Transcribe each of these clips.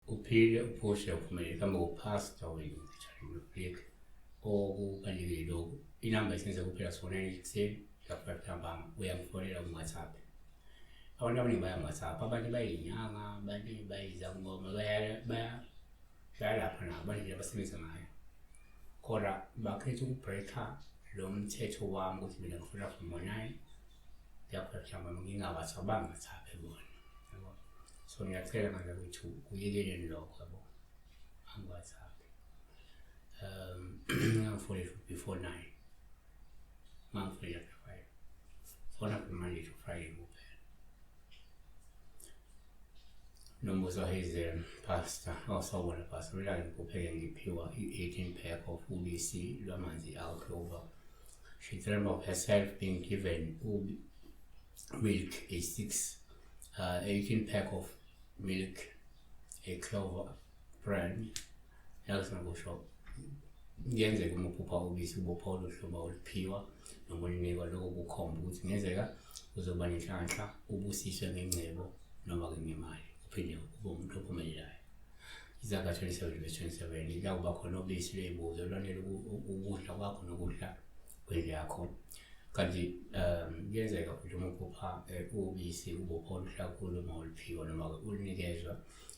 uphile uphushe uphumelele kambe uphasta uyitshali break okubalulekile lokhu inamba esenze kuphela sifonela ekuseni lapha ntambama uyangifonela ku-WhatsApp. Abantu abaningi baya ku-WhatsApp, abanye bayinyanga, abanye bayizangoma, baya lapha nabo bandlela abasebenza ngayo. Kodwa bakhetha ukubreak-a lo mthetho wami ukuthi mina ngifuna from 9 lapha ntambama ngingawathabanga WhatsApp bona. Yabo. So ngiyacela manje ukuthi uyekeleni lokho yabo. Angi-WhatsApp. Ngangifole before 9. Ngangifole after 5. Fona from Monday to Friday kuphela. Nombuzo his pastor, also pastor, we kuphela ngiphiwa i-18 pack of ubisi lwamanzi alclover. She dreamed of herself being given milk, a 18 pack of milk, a clover brand. Yakusho ngiyenzeka uma uphupha ubisi ubopha oluhlobo oluphiwa noma olunikwa lokho kukhomba ukuthi ngenzeka uzoba nenhlanhla ubusiswe ngengcebo noma ngemali uphinde ube umuntu ophumelelayo. Izaga 27:27 la kuba khona ubisi lezibuzo lwanele ukudla kwakho nokudla kwendle yakho. Kanti ngiyenzeka ukuthi uma uphupha ubisi ubopha oluhlakulo noma oluphiwa noma ulinikezwa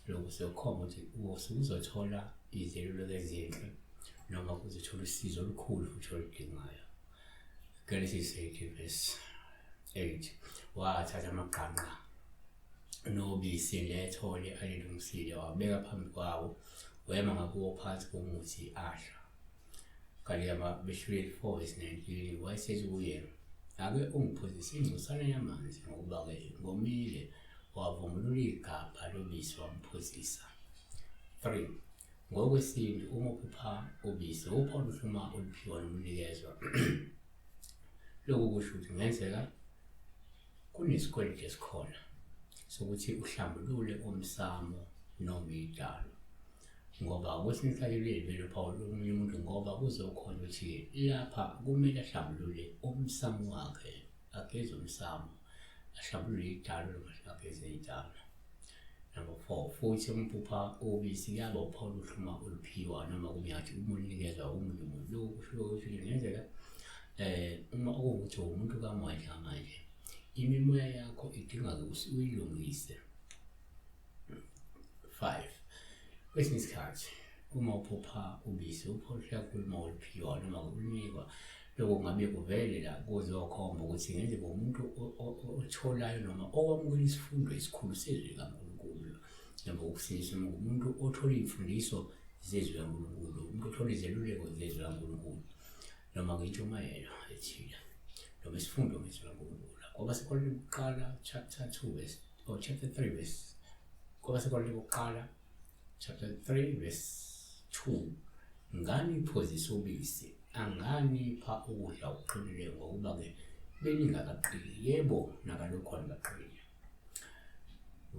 lokho sokhomba ukuthi uzothola izeluleko ezinhle noma kuzothola usizo olukhulu futhi oludingayo. Genesis 8:8 wathatha amaqangqa nobisi lethole alilungisile wabeka phambi kwawo wema ngakuwo phansi komuthi adla. Kanti Abahebheru 4:19 wayesethi kuye ake ungiphuzise ingcosana yamanzi ngokuba-ke ngomile wavungulula igabha lobisi wamphuzisa. 3. Ngokwesintu uma uphupha ubisi upha oluhluma oluphiwa nomnikezwa. Lokhu kusho ukuthi ngenzeka kunesikweleti esikhona sokuthi uhlambulule umsamo noma idalo. Ngoba kwesinye isikhathi vele uphawu lomunye umuntu ngoba kuzokhona ukuthi lapha kumele ahlambulule umsamo wakhe, ageze umsamo, ahlambulule idalo noma ageze idalo. Number 4, futhi umphupha ubisi kuyaba uphawu oluhluma oluphiwa noma kunyathi umnikezwa umuntu umuntu. Lokhu kusho ukuthi ngenzeka uma ukuthi umuntu kamandla manje imimoya yakho idinga ukuthi uyilungise. 5. Kwesinye isikhathi uma uphupha ubisi uphawu oluhlakulo oluphiwa noma unikwa lokho kungabe kuvele la kuzokhomba ukuthi ngenzeka umuntu otholayo noma okwamukela isifundo esikhulu sezwi likaNkulunkulu. Noma ukusizwa umuntu othola imfundiso zezwi likaNkulunkulu, umuntu othola izeluleko zezwi likaNkulunkulu noma ngisho umayelo ethile noma isifundo ngezwi likaNkulunkulu. Ngoba sikoleni kuqala chapter 3 verse ngoba sikoleni kuqala chapter 3 verse 2 ngani iphozisa ubisi anganipha ukudla okuqinile ngokuba-ke beningakaqini yebo nakalokhona baqinile.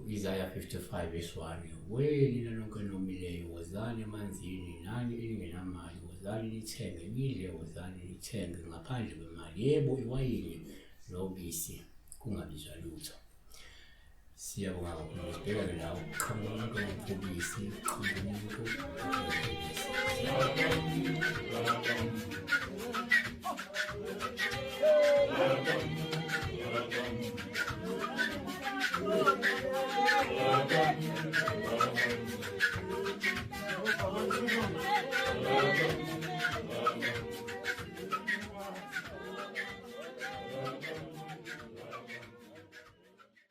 Isaiah 55 verse 1 nina lonke nomileyo wozani emanzini nani elingenamali wozani lithenge nidle wozani lithenge ngaphandle kwemali yebo iwayini nobisi kungabizwa lutho. Siyabonga kakhulu sibhekane nawe uqhamuka ubisi umuntu